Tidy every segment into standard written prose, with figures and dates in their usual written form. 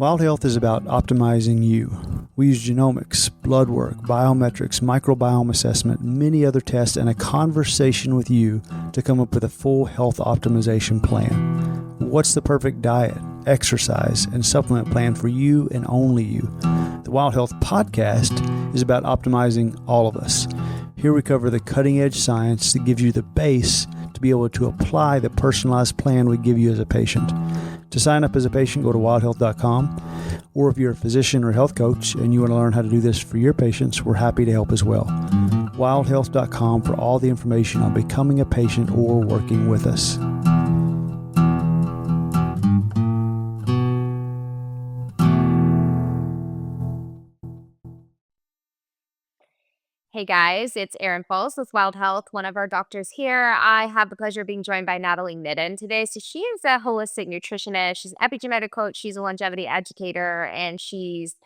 Wild Health is about optimizing you. We use genomics, blood work, biometrics, microbiome assessment, many other tests, and a conversation with you to come up with a full health optimization plan. What's the perfect diet, exercise, and supplement plan for you and only you? The Wild Health podcast is about optimizing all of us. Here we cover the cutting-edge science that gives you the base to be able to apply the personalized plan we give you as a patient. To sign up as a patient, go to wildhealth.com. Or if you're a physician or health coach and you want to learn how to do this for your patients, we're happy to help as well. Wildhealth.com for all the information on becoming a patient or working with us. Hey guys, it's Erin Faules with Wild Health, one of our doctors here. I have the pleasure of being joined by Nathalie Niddam today. So she is a holistic nutritionist. She's an epigenetic coach. She's a longevity educator, and she's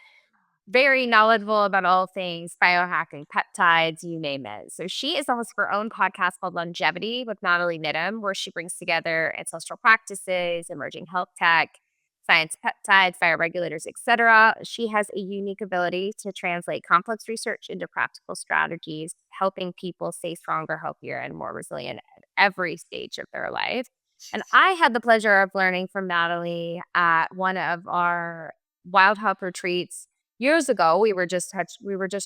very knowledgeable about all things biohacking, peptides, you name it. So she is the host of her own podcast called Longevity with Nathalie Niddam, where she brings together ancestral practices, emerging health tech, science peptides, bioregulators, etc. She has a unique ability to translate complex research into practical strategies, helping people stay stronger, healthier, and more resilient at every stage of their life. And I had the pleasure of learning from Nathalie at one of our Wild Health retreats years ago. We were just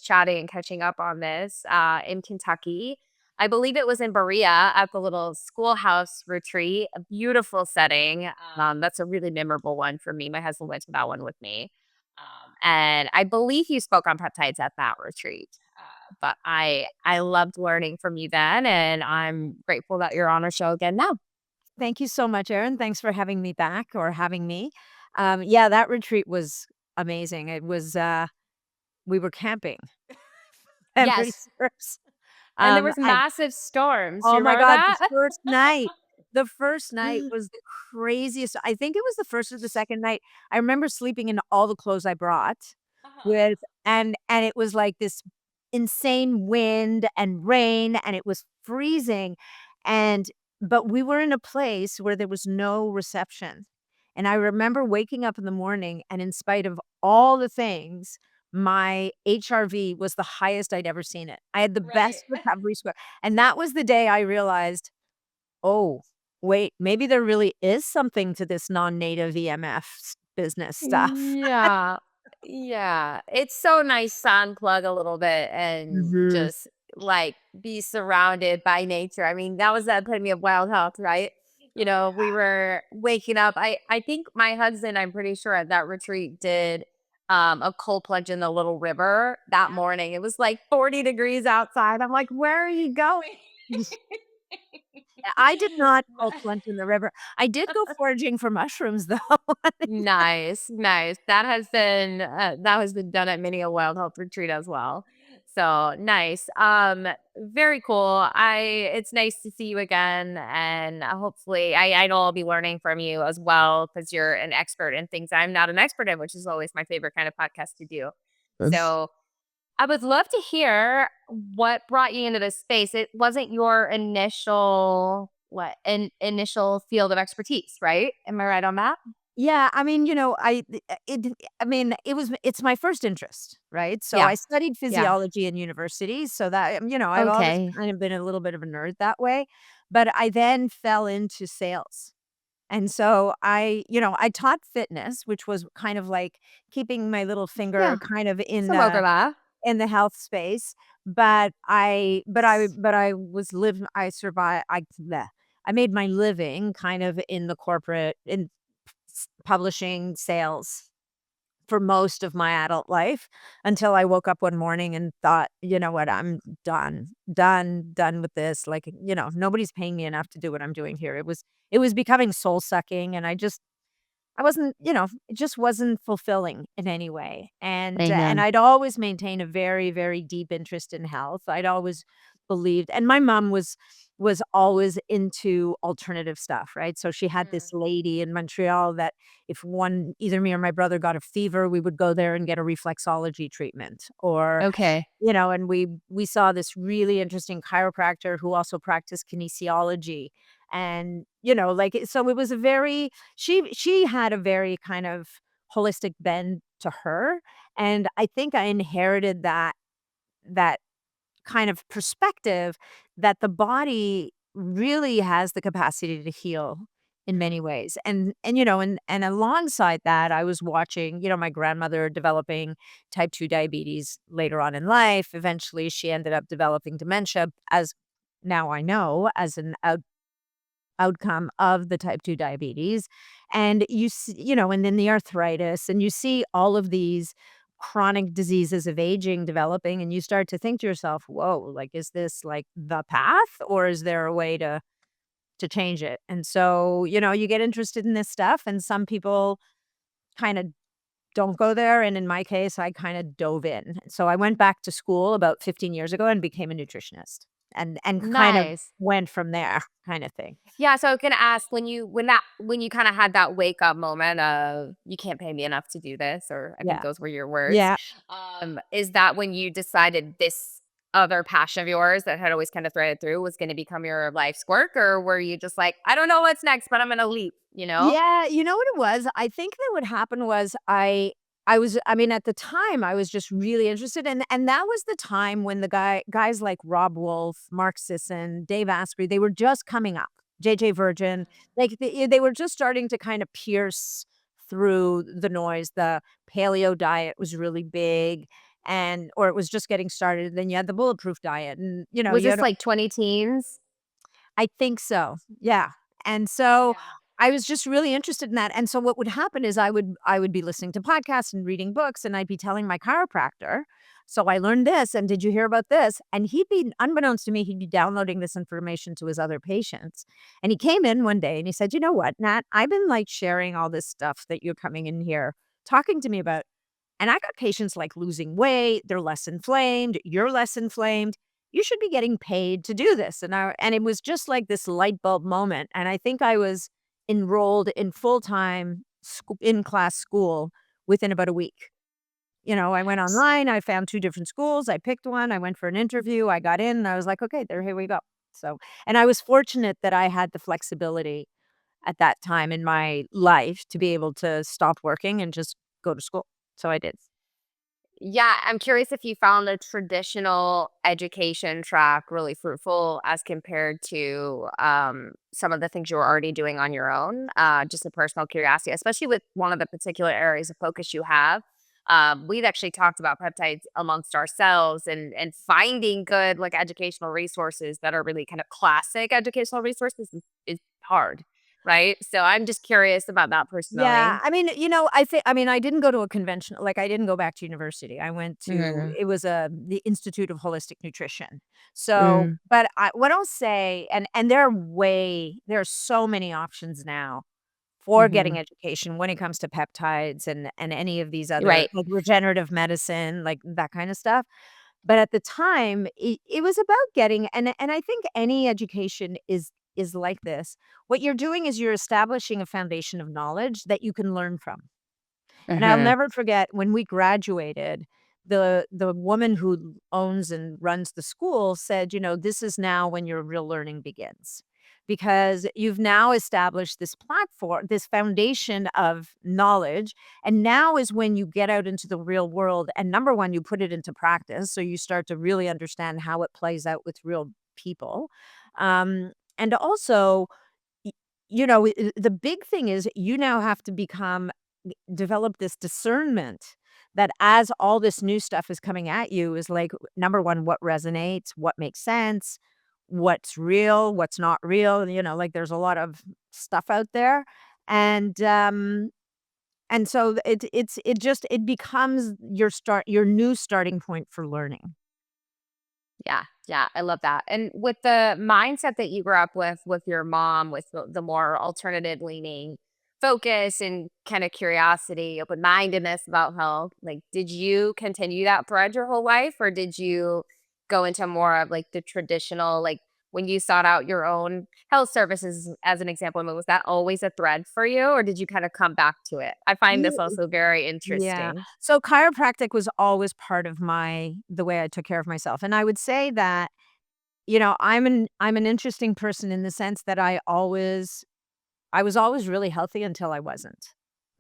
chatting and catching up on this in Kentucky. I believe it was in Berea at the little schoolhouse retreat, a beautiful setting. That's a really memorable one for me. My husband went to that one with me. And I believe you spoke on peptides at that retreat. But I loved learning from you then, and I'm grateful that you're on our show again now. Thank you so much, Erin. Thanks for having me back or having me. Yeah, that retreat was amazing. It was, we were camping. Every Yes. first. And there was And massive storms. Do oh you my remember God, that? the first night was the craziest. I think it was the first or the second night. I remember sleeping in all the clothes I brought Uh-huh. with, and it was like this insane wind and rain, and it was freezing. And but we were in a place where there was no reception. And I remember waking up in the morning, and in spite of all the things, my HRV was the highest I'd ever seen it. I had the Right. best recovery score. And that was the day I realized, "Oh, wait, maybe there really is something to this non-native EMF business stuff." Yeah. Yeah. It's so nice to unplug a little bit and Mhm. just like be surrounded by nature. I mean, that was the epitome of wild health, right? We were waking up. I think my husband, I'm pretty sure at that retreat did a cold plunge in the little river that morning. It was like 40 degrees outside. I'm like, where are you going? I did not cold plunge in the river. I did go foraging for mushrooms, though. Nice, nice. That has been done at many a wild health retreat as well. So nice. Very cool. It's nice to see you again, and hopefully, I know I'll be learning from you as well because you're an expert in things I'm not an expert in, which is always my favorite kind of podcast to do. So I would love to hear what brought you into this space. It wasn't your initial field of expertise, right? Am I right on that? Yeah, I mean, it's my first interest, right? So Yeah. I studied Yeah. physiology in university, so that, I've always Okay. kind of been a little bit of a nerd that way, but I then fell into sales. And so I taught fitness, which was kind of like keeping my little finger Yeah. kind of in Some the overlap. health space, but I was live I survived I bleh. I made my living kind of in the corporate in publishing sales for most of my adult life until I woke up one morning and thought, "You know what? I'm done with this." Like, nobody's paying me enough to do what I'm doing here. It was becoming soul sucking, and I wasn't, it just wasn't fulfilling in any way. And Amen. I'd always maintained a very, very deep interest in health. I'd always believed, and my mom was always into alternative stuff, right? So she had Mm. this lady in Montreal that if either me or my brother got a fever, we would go there and get a reflexology treatment. Or, Okay. and we saw this really interesting chiropractor who also practiced kinesiology. And, like, so it was a very she had a very kind of holistic bend to her, and I think I inherited that kind of perspective that the body really has the capacity to heal in many ways. And alongside that, I was watching, my grandmother developing type 2 diabetes later on in life. Eventually, she ended up developing dementia, as now I know, as an outcome of the type 2 diabetes. And and then the arthritis, and you see all of these chronic diseases of aging developing, and you start to think to yourself, whoa, like, is this like the path, or is there a way to change it? And so, you get interested in this stuff, and some people kind of don't go there. And in my case, I kind of dove in. So I went back to school about 15 years ago and became a nutritionist, and kind of Nice. went from there, kind of thing. Yeah, so I was gonna ask when you kinda had that wake up moment of, "You can't pay me enough to do this," or I think Yeah. those were your words, Yeah. is that when you decided this other passion of yours that had always kinda threaded through was gonna become your life's work, or were you just like, "I don't know what's next, but I'm gonna leap," you know? Yeah, you know what it was? I think that what happened was I mean, at the time, I was just really interested, and that was the time when the guys like Rob Wolf, Mark Sisson, Dave Asprey, they were just coming up. JJ Virgin, like, they were just starting to kind of pierce through the noise. The paleo diet was really big, or it was just getting started. Then you had the bulletproof diet, and, Was you this had like 20 teens? I think so, yeah, and so Yeah. I was just really interested in that, and so what would happen is I would be listening to podcasts and reading books, and I'd be telling my chiropractor, "So I learned this, and did you hear about this?" And he'd be unbeknownst to me, he'd be downloading this information to his other patients, and he came in one day and he said, "You know what, Nat? I've been, like, sharing all this stuff that you're coming in here talking to me about, and I got patients, like, losing weight, they're less inflamed, you're less inflamed. You should be getting paid to do this." And it was just like this light bulb moment, and I think I was enrolled in full-time in-class school within about a week. I went online, I found 2 different schools, I picked one, I went for an interview, I got in, and I was like, "Okay, here we go." So, and I was fortunate that I had the flexibility at that time in my life to be able to stop working and just go to school. So I did. Yeah, I'm curious if you found the traditional education track really fruitful as compared to some of the things you were already doing on your own. Just a personal curiosity, especially with one of the particular areas of focus you have. We've actually talked about peptides amongst ourselves and finding good like educational resources that are really kind of classic educational resources is hard, right? So I'm just curious about that Yeah, personally. I mean, I didn't go to a convention, like, I didn't go back to university. I went to Mhm. it was, the Institute of Holistic Nutrition. So, Mm. but what I'll say, and there are so many options now for getting Mhm. education when it comes to peptides and any of these other, Right. like, regenerative medicine, like, that kinda stuff. But at the time, it was about getting, and I think any education is like this. What you're doing is you're establishing a foundation of knowledge that you can learn from. And I'll Mhm. never forget when we graduated, the woman who owns and runs the school said, "This is now when your real learning begins. Because you've now established this platform, this foundation of knowledge, and now is when you get out into the real world, and number 1, you put it into practice, so you start to really understand how it plays out with real people." And also, y the big thing is you now have to develop this discernment that as all this new stuff is coming at you is like, number 1, what resonates, what makes sense, what's real, what's not real, like, there's a lot of stuff out there, and, um, and so it becomes your new starting point for learning. Yeah, yeah, I love that. And with the mindset that you grew up with your mom, with the more alternative leaning focus and kind of curiosity, open mindedness about health, like, did you continue that thread your whole life, or did you go into more of like the traditional, like when you sought out your own health services, as an example? I mean, was that always a thread for you, or did you kind of come back to it? I find this also very Yeah. interesting. So chiropractic was always part of the way I took care of myself. And I would say that, I'm an interesting person in the sense that I was always really healthy until I wasn't.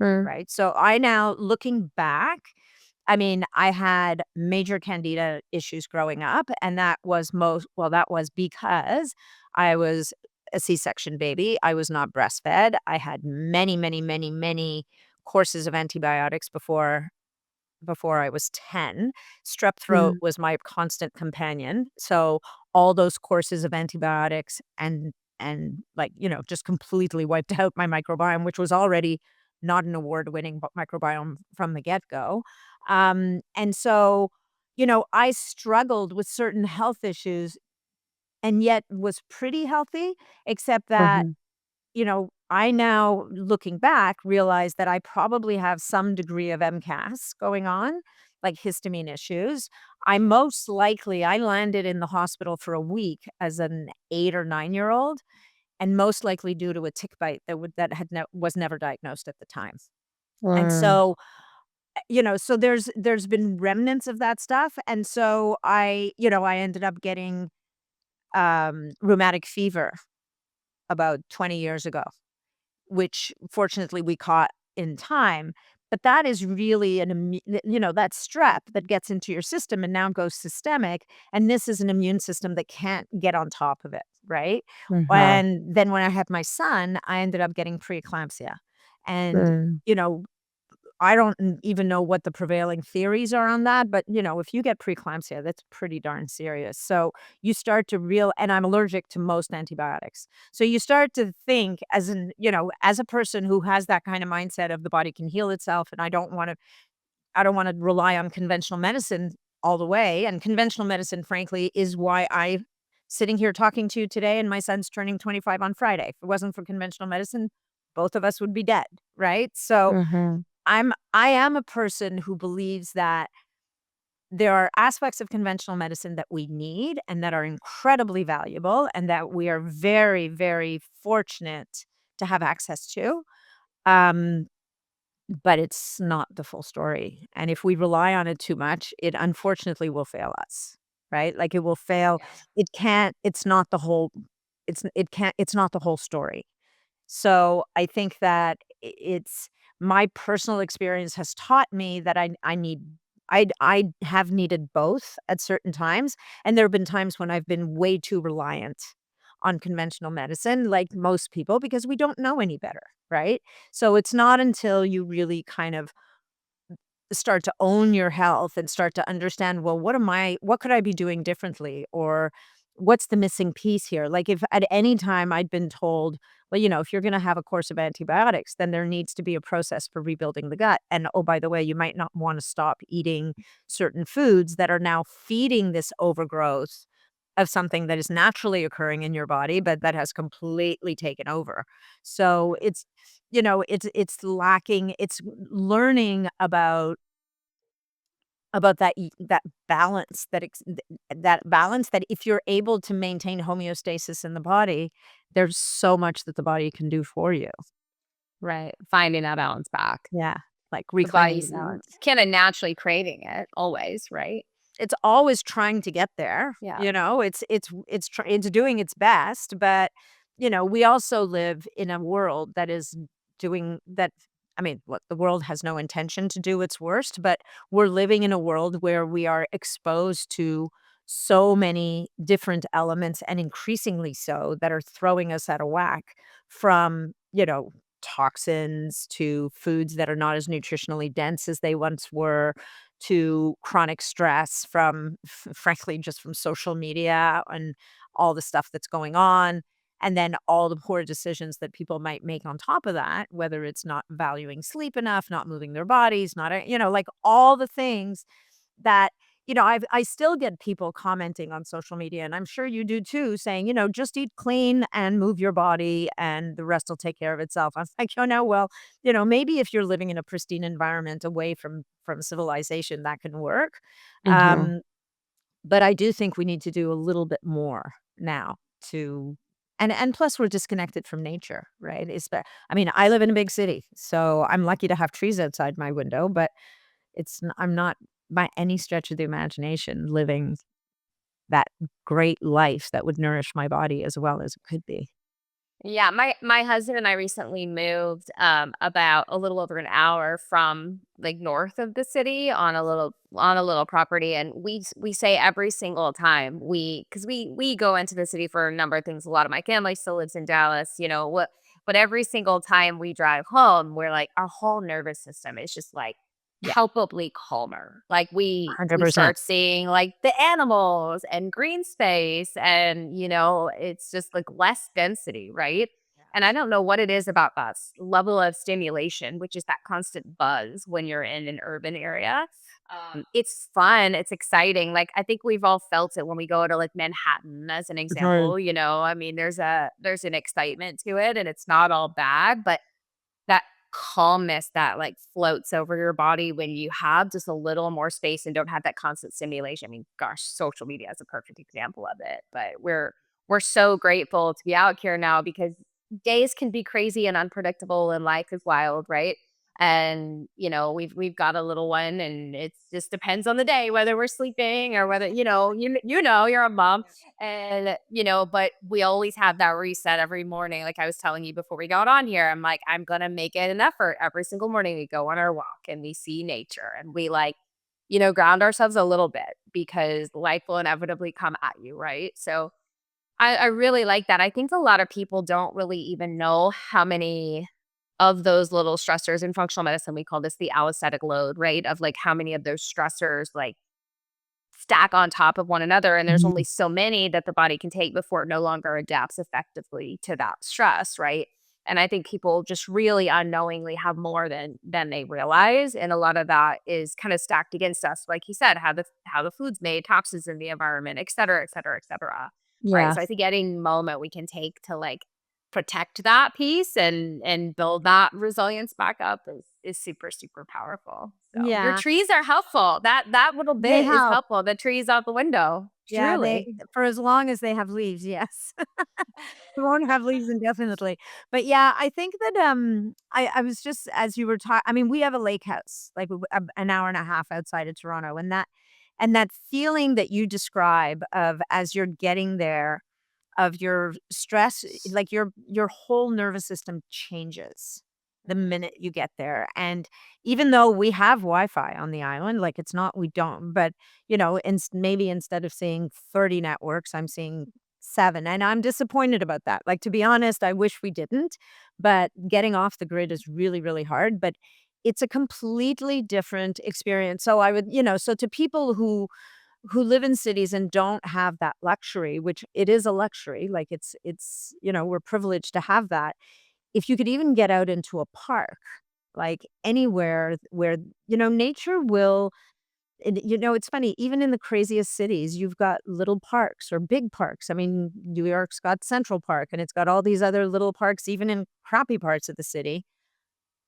Mm. right? So I now, looking back, I mean, I had major candida issues growing up, and that was because I was a C-section baby. I was not breastfed. I had many, many, many, many courses of antibiotics before I was 10. Strep throat Mm. was my constant companion. So all those courses of antibiotics and like, just completely wiped out my microbiome, which was already not an award-winning microbiome from the get-go. And so, I struggled with certain health issues and yet was pretty healthy, except that Mhm. I now, looking back, realize that I probably have some degree of MCAS going on, like histamine issues. I landed in the hospital for a week as an 8 or 9-year-old, and most likely due to a tick bite was never diagnosed at the time. And Mm. so, so there's been remnants of that stuff, and so I ended up getting rheumatic fever about 20 years ago, which fortunately we caught in time. But that is really that's strep that gets into your system and now goes systemic. And this is an immune system that can't get on top of it, right? Mhm. And then when I had my son, I ended up getting preeclampsia. And, Mm. you know, I don't even know what the prevailing theories are on that, but, if you get preeclampsia, that's pretty darn serious. So you start to and I'm allergic to most antibiotics. So you start to think as a person who has that kind of mindset of the body can heal itself, and I don't want to rely on conventional medicine all the way. And conventional medicine, frankly, is why I sitting here talking to you today, and my son's turning 25 on Friday. If it wasn't for conventional medicine, both of us would be dead, right? So Mhm. I am a person who believes that there are aspects of conventional medicine that we need and that are incredibly valuable and that we are very, very fortunate to have access to. Um, but it's not the full story. And if we rely on it too much, it unfortunately will fail us, right? Like it will fail. Yeah. It's not the whole, it's not the whole story. So I think that it's my personal experience has taught me that I have needed both at certain times, and there have been times when I've been way too reliant on conventional medicine, like most people, because we don't know any better, right? So it's not until you really kind of start to own your health and start to understand, well, what could I be doing differently? Or what's the missing piece here? Like if at any time I'd been told, well, if you're going to have a course of antibiotics, then there needs to be a process for rebuilding the gut. And oh, by the way, you might not want to stop eating certain foods that are now feeding this overgrowth of something that is naturally occurring in your body, but that has completely taken over. So it's lacking, it's learning about that balance that balance that if you're able to maintain homeostasis in the body, there's so much that the body can do for you. Right. Finding that balance back. Yeah, like The reclaiming the body's balance. kinda naturally craving it always, right? It's always trying to get there, Yeah. it's doing its best, but, we also live in a world that is doing that. I mean, look, the world has no intention to do its worst, but we're living in a world where we are exposed to so many different elements, and increasingly so, that are throwing us out of whack, from, toxins to foods that are not as nutritionally dense as they once were, to chronic stress from frankly, just from social media and all the stuff that's going on. And then all the poor decisions that people might make on top of that, whether it's not valuing sleep enough, not moving their bodies, not, like all the things that, I still get people commenting on social media, and I'm sure you do too, saying, just eat clean and move your body and the rest will take care of itself. I'm like, oh no, well, maybe if you're living in a pristine environment away from civilization, that can work. Mhm. Um, but I do think we need to do a little bit more now to and plus we're disconnected from nature, right? I mean, I live in a big city, so I'm lucky to have trees outside my window, but I'm not by any stretch of the imagination living that great life that would nourish my body as well as it could be. Yeah, my husband and I recently moved about a little over an hour from like north of the city on a little property, and we say every single time we go into the city for a number of things. A lot of my family still lives in Dallas, but every single time we drive home, we're like our whole nervous system is just like Yeah, palpably calmer. Like we 100%. start seeing like the animals and green space, and it's just like less density, right? And I don't know what it is about that level of stimulation, which is that constant buzz when you're in an urban area. It's fun, it's exciting. Like I think we've all felt it when we go to like Manhattan as an Right. example. I mean, there's an excitement to it, and it's not all bad, but that calmness that, like, floats over your body when you have just a little more space and don't have that constant stimulation. I mean, gosh, social media is a perfect example of it, but we're so grateful to be out here now because days can be crazy and unpredictable and life is wild, right? And, we've got a little one and it just depends on the day whether we're sleeping or whether, you're a mom and, but we always have that reset every morning. Like I was telling you before we got on here, I'm like, I'm going to make it an effort every single morning. We go on our walk and we see nature and we like, ground ourselves a little bit because life will inevitably come at you. Right. So I really like that. I think a lot of people don't really even know how many of those little stressors in functional medicine, we call this the allostatic load, right? Of like how many of those stressors like stack on top of one another, and there's only Mhm. so many that the body can take before it no longer adapts effectively to that stress, right? And I think people just really unknowingly have more than they realize, and a lot of that is kind of stacked against us, like you said, how the food's made, toxins in the environment, et cetera, et cetera, et cetera. Right. Yeah. So I think any moment we can take to like protect that piece and build that resilience back up is super super powerful. So your Yeah. trees are helpful. That little They bit is help. helpful. The trees out the window, Yeah, they truly. for as long as they have leaves, yes. They won't have leaves indefinitely. But yeah, I think that, I was just as you were talking. I mean, we have a lake house, like, an hour and a half outside of Toronto, and that feeling that you describe of as you're getting there, of your stress, like, your whole nervous system changes the minute you get there, and even though we have Wi-Fi on the island, like, it's not we don't, but, maybe instead of seeing 30 networks, I'm seeing 7, and I'm disappointed about that. Like, to be honest, I wish we didn't, but getting off the grid is really, really hard, but it's a completely different experience. So I would so to people who live in cities and don't have that luxury, which it is a luxury, like, we're privileged to have that. If you could even get out into a park, like, anywhere where, nature will and, it's funny, even in the craziest cities, you've got little parks or big parks. I mean, New York's got Central Park, and it's got all these other little parks even in crappy parts of the city.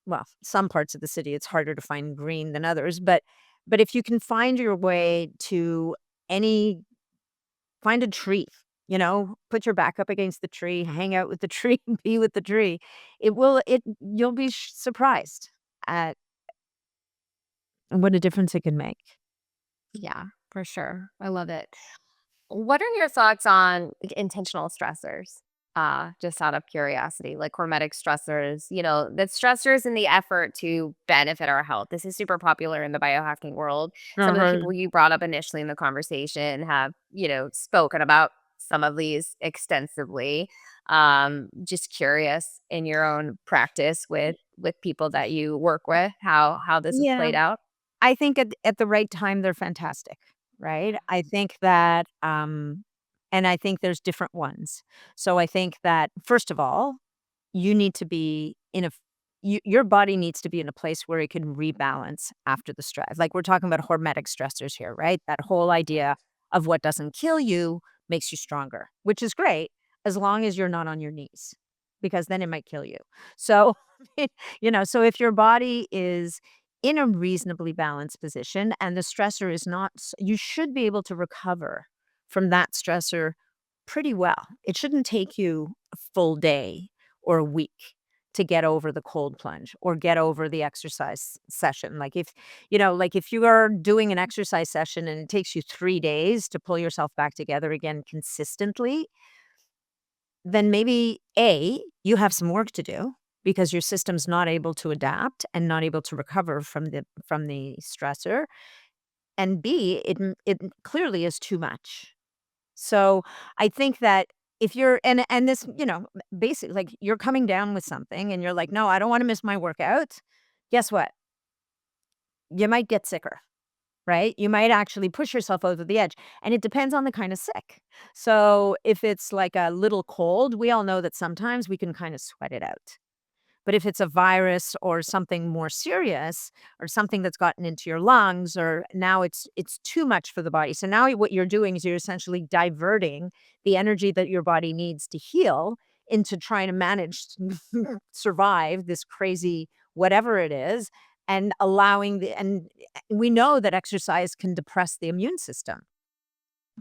Well, some parts of the city, it's harder to find green than others, but if you can find your way to any find a tree, put your back up against the tree, hang out with the tree, be with the tree. You'll be surprised at what a difference it can make. Yeah, for sure. I love it. What are your thoughts on like, intentional stressors? Just out of curiosity, like hormetic stressors, the stressors in the effort to benefit our health. This is super popular in the biohacking world. Some of the Uh-huh. people you brought up initially in the conversation have, spoken about some of these extensively. Just curious in your own practice with people that you work with, how this has Yeah. played out. I think at the right time, they're fantastic, right? I think that, and I think there's different ones. So I think that, first of all, you need to be in a f your body needs to be in a place where it can rebalance after the stress. Like, we're talking about hormetic stressors here, right? That whole idea of what doesn't kill you makes you stronger, which is great as long as you're not on your knees, because then it might kill you. So, so if your body is in a reasonably balanced position and the stressor is not you should be able to recover from that stressor pretty well. It shouldn't take you a full day or a week to get over the cold plunge or get over the exercise session. Like if you are doing an exercise session and it takes you 3 days to pull yourself back together again consistently, then maybe A, you have some work to do because your system's not able to adapt and not able to recover from the stressor, and B, it clearly is too much. So, I think that if you're and this, basically, like, you're coming down with something and you're like, "No, I don't wanna miss my workout." Guess what? You might get sicker. Right? You might actually push yourself over the edge, and it depends on the kind of sick. So, if it's like a little cold, we all know that sometimes we can kind of sweat it out. But if it's a virus or something more serious or something that's gotten into your lungs, or now it's too much for the body. So now what you're doing is you're essentially diverting the energy that your body needs to heal into trying to manage to survive this crazy whatever it is, and allowing the and we know that exercise can depress the immune system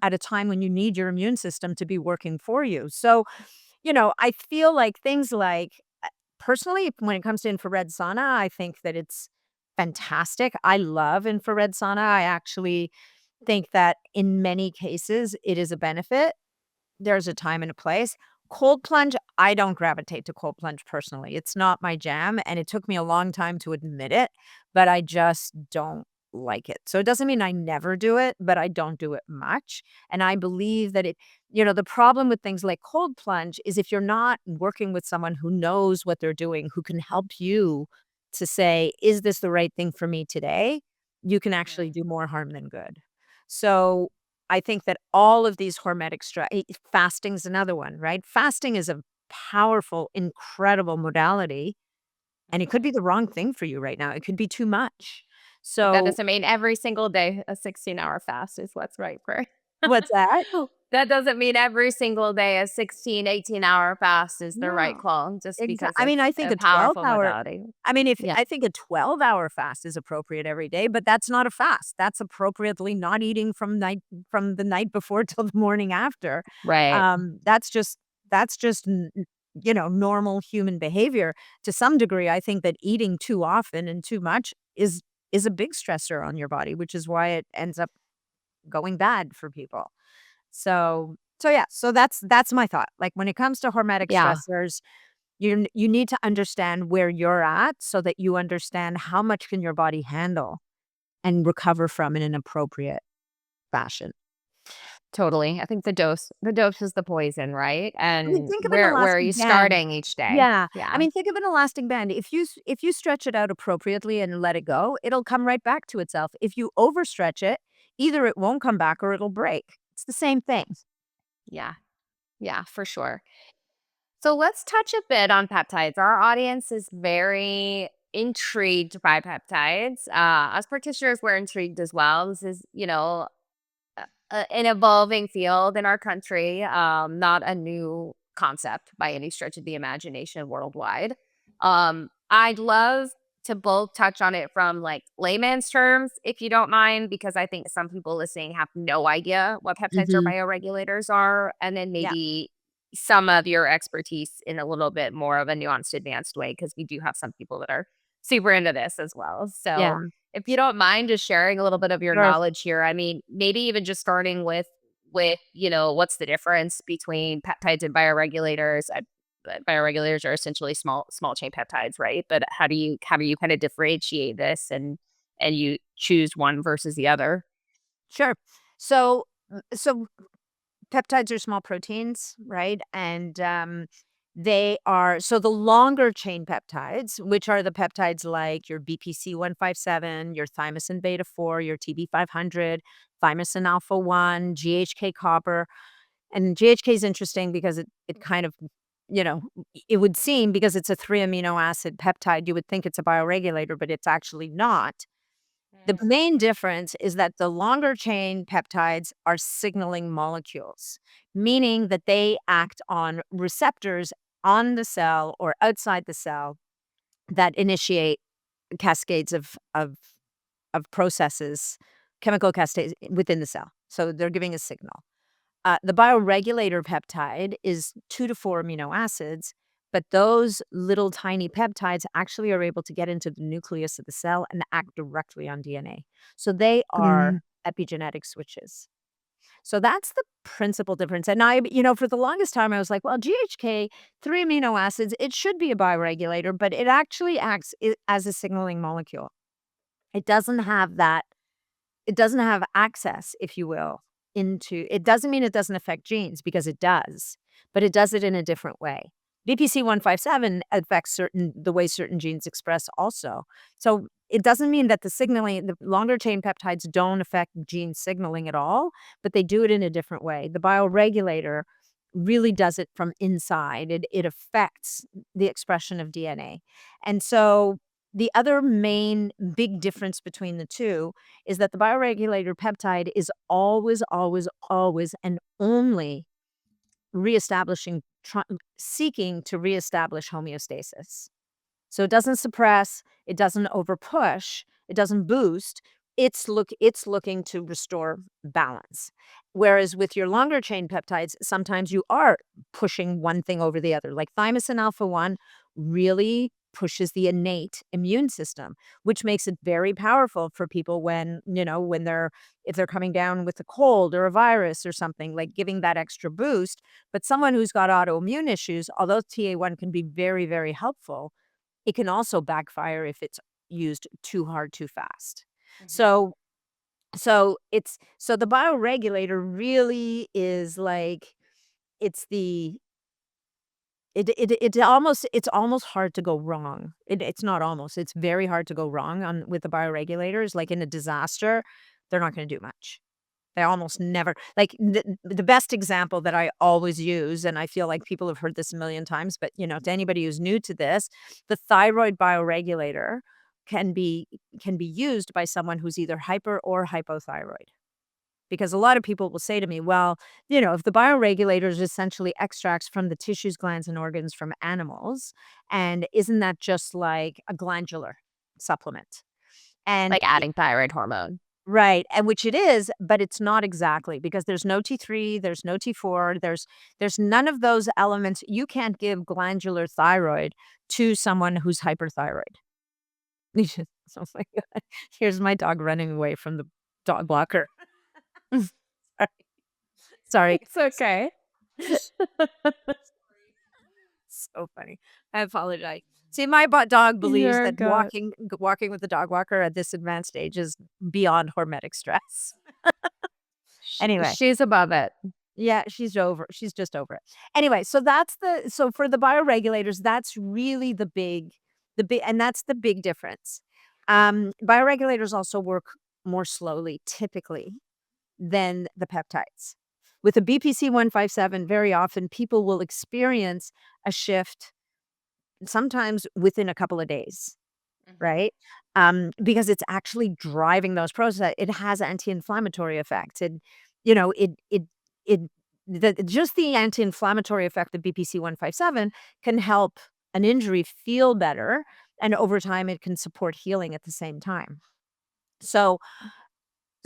at a time when you need your immune system to be working for you. So, I feel like things like personally, when it comes to infrared sauna, I think that it's fantastic. I love infrared sauna. I actually think that in many cases it is a benefit. There's a time and a place. Cold plunge, I don't gravitate to cold plunge personally. It's not my jam, and it took me a long time to admit it, but I just don't like it. So it doesn't mean I never do it, but I don't do it much. And I believe that the problem with things like cold plunge is if you're not working with someone who knows what they're doing, who can help you to say, is this the right thing for me today? You can actually Right. do more harm than good. So I think that all of these hormetic fasting's another one, right? Fasting is a powerful, incredible modality, and it could be Mhm. the wrong thing for you right now. It could be too much. But that So doesn't mean every single day a 16-hour fast is what's right for what's that? that doesn't mean every single day a 16, 18-hour fast is the right No. call just because I it's mean, I think a a powerful 12-hour modality. if Yeah. I think a 12-hour fast is appropriate every day, but that's not a fast. That's appropriately not eating from the night before till the morning after. Right. That's just normal human behavior. To some degree, I think that eating too often and too much is a big stressor on your body, which is why it ends up going bad for people. So yeah, so that's my thought. Like when it comes to hormetic Yeah. stressors, you need to understand where you're at so that you understand how much can your body handle and recover from in an appropriate fashion. Totally. I think the dose is the poison, right? I mean, And think of an where are you elastic band. starting each day? Yeah. I Yeah. mean, think of an elastic band. If you stretch it out appropriately and let it go, it'll come right back to itself. If you overstretch it, either it won't come back or it'll break. It's the same thing. Yeah. Yeah, for sure. So let's touch a bit on peptides. Our audience is very intrigued by peptides. Us practitioners, we're intrigued as well. This is, an evolving field in our country, not a new concept by any stretch of the imagination worldwide. I'd love to both touch on it from like layman's terms, if you don't mind, because I think some people listening have no idea what peptides or Mhm. bioregulators are, and then Yeah. maybe some of your expertise in a little bit more of a nuanced, advanced way, because we do have some people that are super into this as well. So Yeah. if you don't mind just sharing a little bit of your Sure. knowledge here, I mean, maybe even just starting with what's the difference between peptides and bioregulators? Bioregulators are essentially small chain peptides, right? But how do you kind of differentiate this and you choose one versus the other? Sure. So peptides are small proteins, right? And they are so the longer chain peptides, which are the peptides like your BPC 157, your thymosin beta 4, your TB 500, thymosin alpha 1, GHK copper. And GHK is interesting because it kind of, it would seem because it's a 3 amino acid peptide, you would think it's a bioregulator, but it's actually not. The main difference is that the longer chain peptides are signaling molecules, meaning that they act on receptors on the cell or outside the cell that initiate cascades of processes, chemical cascades within the cell. So they're giving a signal. The bioregulator peptide is 2 to 4 amino acids, but those little tiny peptides actually are able to get into the nucleus of the cell and act directly on DNA. So they Mm. are epigenetic switches. So that's the principal difference. And for the longest time, I was like, well, GHK, 3 amino acids, it should be a bioregulator, but it actually acts as a signaling molecule. It doesn't have that, it doesn't have access, if you will, into it. Doesn't mean it doesn't affect genes, because it does, but it does it in a different way. BPC-157 affects the way certain genes express also. So it doesn't mean that the longer chain peptides don't affect gene signaling at all, but they do it in a different way. The bioregulator really does it from inside. It affects the expression of DNA. And so the other main big difference between the two is that the bioregulator peptide is always, always, always, and only reestablishing, seeking to reestablish homeostasis. So it doesn't suppress, it doesn't overpush, it doesn't boost. It's looking to restore balance. Whereas with your longer chain peptides, sometimes you are pushing one thing over the other. Like thymosin alpha 1 really pushes the innate immune system, which makes it very powerful for people when they're if they're coming down with a cold or a virus or something, like giving that extra boost. But someone who's got autoimmune issues, although TA1 can be very, very helpful, it can also backfire if it's used too hard, too fast. Mhm. So so the bioregulator really is like it's the it's almost hard to go wrong. It's not almost, it's very hard to go wrong on with the bioregulators. Like in a disaster, they're not going to do much. They almost never, like, the best example that I always use, and I feel like people have heard this a million times, but, to anybody who's new to this, the thyroid bioregulator can be used by someone who's either hyper or hypothyroid. Because a lot of people will say to me, "Well, if the bioregulator essentially extracts from the tissues, glands, and organs from animals, and isn't that just like a glandular supplement?" And Like adding thyroid hormone. right, and which it is, but it's not exactly, because there's no T3, there's no T4, there's none of those elements. You can't give glandular thyroid to someone who's hyperthyroid. Oh my god. Here's my dog running away from the dog walker. Sorry. It's okay. So funny. I apologize. See, my dog believes You're that good. walking with the dog walker at this advanced age is beyond hormetic stress. Anyway. She's above it. Yeah, she's just over it. Anyway, so for the bioregulators, that's really and that's the big difference. Bioregulators also work more slowly typically than the peptides. With a BPC-157, very often people will experience a shift sometimes within a couple of days. Mhm. Right? Because it's actually driving those process. It has anti-inflammatory effects. It just the anti-inflammatory effect of BPC-157 can help an injury feel better, and over time it can support healing at the same time. So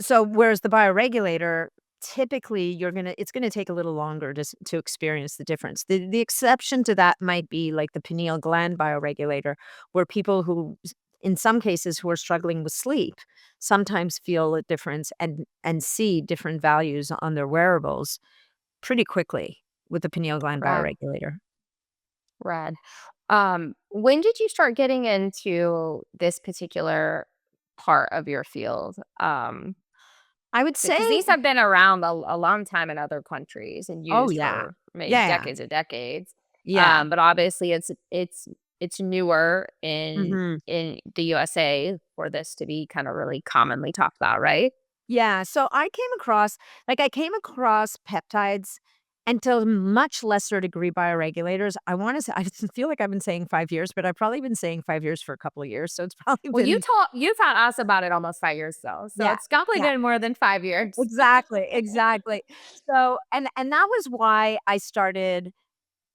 whereas the bioregulator, typically it's gonna take a little longer to experience the difference. The exception to that might be like the pineal gland bioregulator, where people in some cases who are struggling with sleep sometimes feel a difference and see different values on their wearables pretty quickly with the pineal gland Rad, bioregulator. rad. When did you start getting into this particular part of your field? I would say, Because these have been around a long time in other countries and oh, used yeah. for maybe Yeah. decades and decades. Yeah. But obviously it's newer Mhm. in the USA for this to be kind of really commonly talked about, right? Yeah, so I came across peptides, and to a much lesser degree bioregulators. I wanna say I feel like I've been saying 5 years, but I've probably been saying 5 years for a couple of years, so it's probably Well, been you taught us about it almost 5 years ago, so yeah, it's probably yeah. been more than 5 years. Exactly, exactly. So and that was why I started.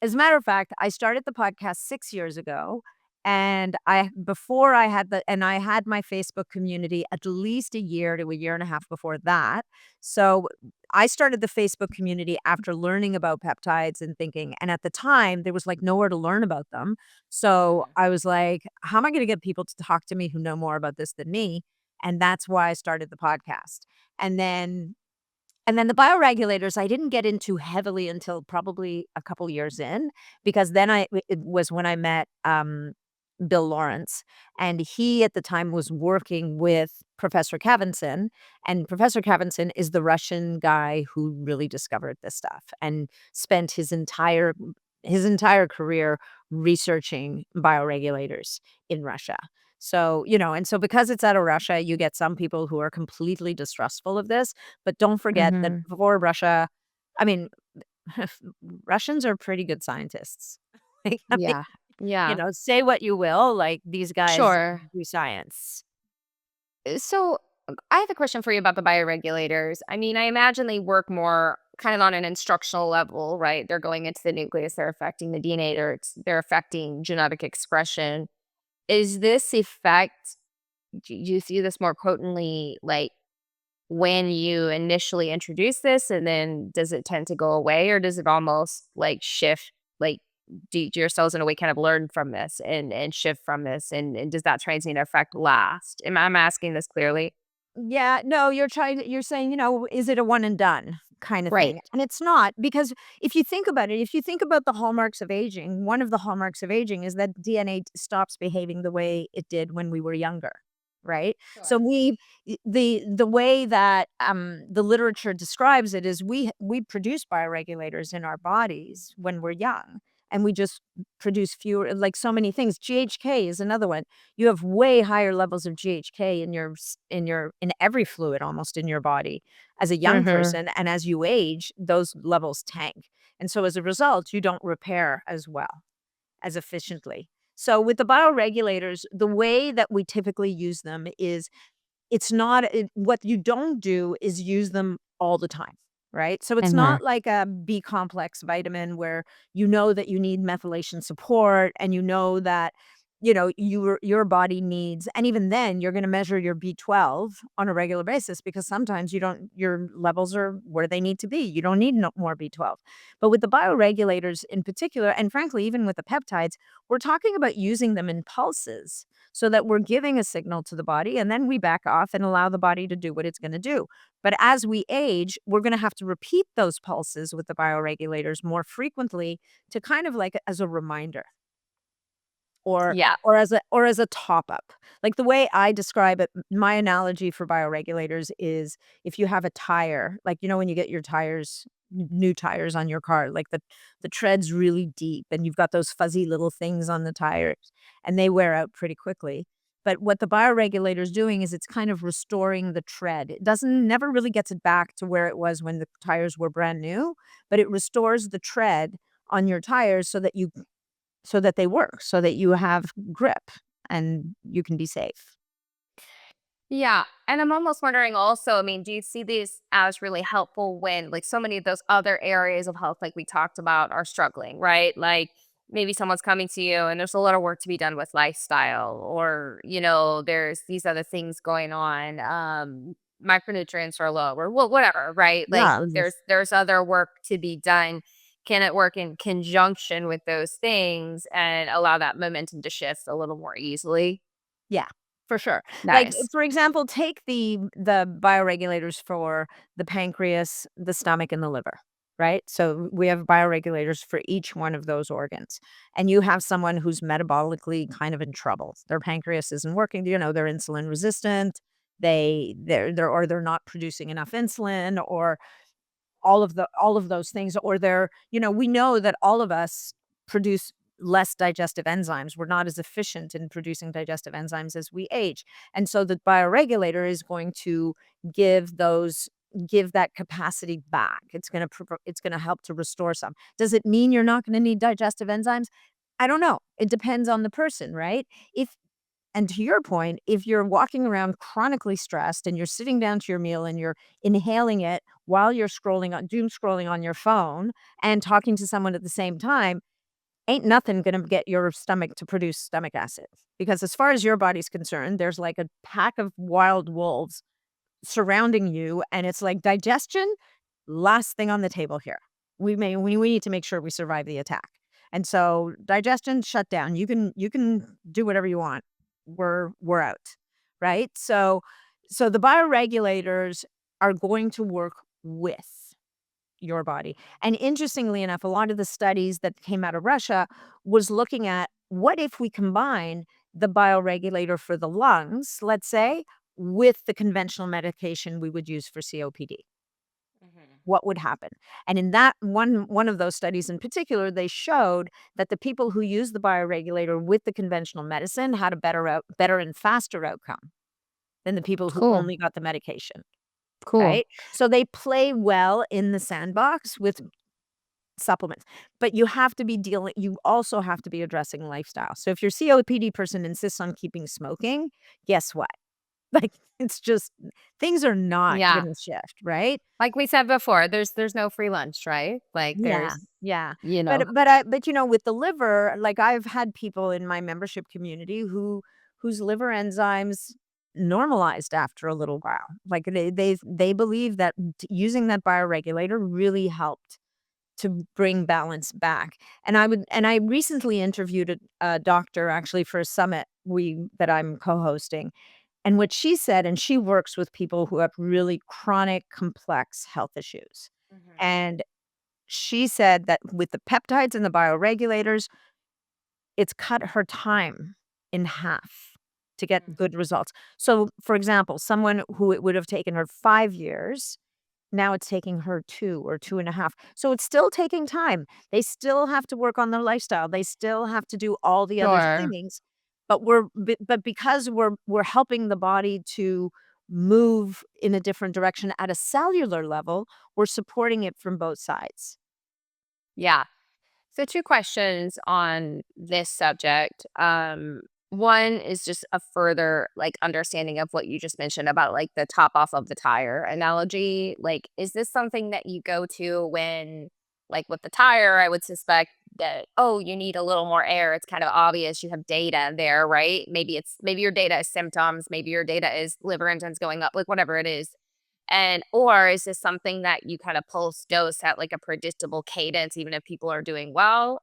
As a matter of fact, I started the podcast 6 years ago, and I had my Facebook community at least a year to a year and a half before that. So, I started the Facebook community after learning about peptides and thinking, and at the time, there was, like, nowhere to learn about them. So, Mhm. I was like, "How am I gonna get people to talk to me who know more about this than me?" And that's why I started the podcast. And then And then the bioregulators, I didn't get into heavily until probably a couple years in, because then it was when I met, Bill Lawrence, and he at the time was working with Professor Kavan-Zinn, and Professor Kavan-Zinn is the Russian guy who really discovered this stuff and spent his entire career researching bioregulators in Russia. So, and so because it's out of Russia, you get some people who are completely distrustful of this, but don't forget that Mhm. before Russia, I mean, Russians are pretty good scientists. Like, I mean, Yeah. Yeah. say what you will, like, these guys Sure. do science. So I have a question for you about the bioregulators. I mean, I imagine they work more kind of on an instructional level, right? They're going into the nucleus, they're affecting the DNA, they're affecting genetic expression. Is this effect, do you see this more potently like when you initially introduce this, and then does it tend to go away, or does it almost like shift? Like, do your cells in a way kind of learn from this and shift from this, and does that transient effect last? I'm asking this clearly? Yeah, no, you're saying, is it a one and done kind of Right. thing? And it's not, because if you think about it, if you think about the hallmarks of aging, one of the hallmarks of aging is that DNA stops behaving the way it did when we were younger, right? So Sure. the way that the literature describes it is we produce bioregulators in our bodies when we're young, and we just produce fewer, like so many things. GHK is another one. You have way higher levels of GHK in every fluid almost in your body as a young Mhm. person, and as you age, those levels tank. And so as a result, you don't repair as well, as efficiently. So with the bioregulators, the way that we typically use them is what you don't do is use them all the time, right? So it's Mhm. not like a B complex vitamin where you know that you need methylation support, and you know that, your body needs, and even then you're gonna measure your B12 on a regular basis, because sometimes your levels are where they need to be. You don't need no more B12. But with the bioregulators in particular, and frankly, even with the peptides, we're talking about using them in pulses, so that we're giving a signal to the body, and then we back off and allow the body to do what it's going to do. But as we age, we're going to have to repeat those pulses with the bioregulators more frequently, to kind of like as a reminder, or Yeah. or as a top up. Like the way I describe it, my analogy for bioregulators is, if you have a tire, like, when you get your new tires on your car, like the tread's really deep and you've got those fuzzy little things on the tires, and they wear out pretty quickly. But what the bioregulator is doing is it's kind of restoring the tread. It doesn't never really gets it back to where it was when the tires were brand new, but it restores the tread on your tires, so that they work, so that you have grip and you can be safe. Yeah. And I'm almost wondering also, I mean, do you see these as really helpful when, like, so many of those other areas of health, like we talked about, are struggling, right? Like, maybe someone's coming to you and there's a lot of work to be done with lifestyle, or, there's these other things going on. Micronutrients are low, or well, whatever, right? Like, Yeah, there's other work to be done. Can it work in conjunction with those things and allow that momentum to shift a little more easily? yeah, for sure. Like, Nice. for example, take the bioregulators for the pancreas, the stomach, and the liver, right? So we have bioregulators for each one of those organs. And you have someone who's metabolically kind of in trouble. Their pancreas isn't working, they're insulin resistant. They're not producing enough insulin, or all of those things, or we know that all of us produce less digestive enzymes. We're not as efficient in producing digestive enzymes as we age. And so the bioregulator is going to give those give that capacity back. It's going to help to restore some. Does it mean you're not going to need digestive enzymes? I don't know. It depends on the person, right? If And to your point, if you're walking around chronically stressed and you're sitting down to your meal and you're inhaling it while you're doom scrolling on your phone and talking to someone at the same time, ain't nothing going to get your stomach to produce stomach acid. Because as far as your body's concerned, there's like a pack of wild wolves surrounding you, and it's like digestion, last thing on the table here. We need to make sure we survive the attack. And so digestion shut down. You can do whatever you want. We're out. Right? So the bioregulators are going to work with your body. And interestingly enough, a lot of the studies that came out of Russia was looking at what if we combine the bioregulator for the lungs, let's say, with the conventional medication we would use for COPD. Mhm. What would happen? And in that one of those studies in particular, they showed that the people who used the bioregulator with the conventional medicine had a better and faster outcome than the people who Cool. only got the medication, Cool. right? So they play well in the sandbox with supplements, but you also have to be addressing lifestyle. So if your COPD person insists on keeping smoking, guess what? Like, it's just things are not Yeah. gonna shift, right? Like we said before, there's no free lunch, right? Like Yeah, there's, yeah. you But know, with the liver, like, I've had people in my membership community whose liver enzymes normalized after a little while. Like, they believe that using that bioregulator really helped to bring balance back. And I recently interviewed a doctor actually for a summit that I'm co-hosting, and what she said, and she works with people who have really chronic, complex health issues. Mhm. And she said that with the peptides and the bioregulators, it's cut her time in half to get Mhm. good results. So, for example, someone who it would have taken her 5 years, now it's taking her 2 or 2.5. So it's still taking time. They still have to work on their lifestyle. They still have to do all the other Sure. things, but because we're helping the body to move in a different direction at a cellular level, we're supporting it from both sides. Yeah. So two questions on this subject. One is just a further like understanding of what you just mentioned about like the top off of the tire analogy. Like, is this something that you go to when, like with the tire, I would suspect that, oh, you need a little more air. It's kind of obvious you have data there, right? Maybe your data is symptoms, maybe your data is liver enzymes going up, like whatever it is. And or is this something that you kind of pulse dose at like a predictable cadence, even if people are doing well?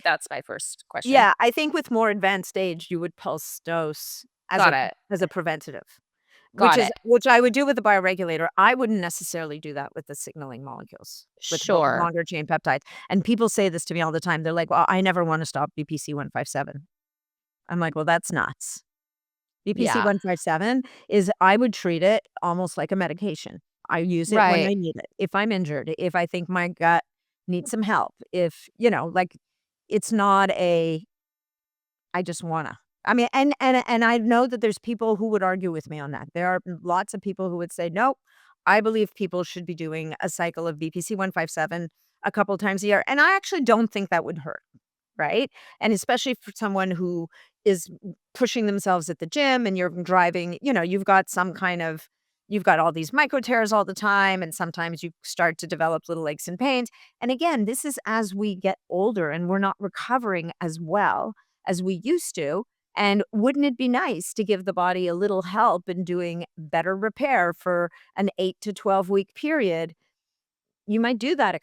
That's my first question. Yeah, I think with more advanced stage, you would pulse dose Got it. as a preventative, Got it. which I would do with the bioregulator. I wouldn't necessarily do that with the signaling molecules, with Sure. longer chain peptides. And people say this to me all the time. They're like, "Well, I never wanna stop BPC-157." I'm like, "Well, that's nuts." Yeah. BPC-157 is I would treat it almost like a medication. I use it when Right. I need it. If I'm injured, if I think my gut needs some help, if, like, it's not a I just wanna. I mean, and I know that there's people who would argue with me on that. There are lots of people who would say, "Nope, I believe people should be doing a cycle of BPC-157 a couple times a year," and I actually don't think that would hurt, right? And especially for someone who is pushing themselves at the gym and you're driving, you've got all these micro tears all the time, and sometimes you start to develop little aches and pains. And again, this is as we get older and we're not recovering as well as we used to. And wouldn't it be nice to give the body a little help in doing better repair for an 8 to 12-week period? You might do that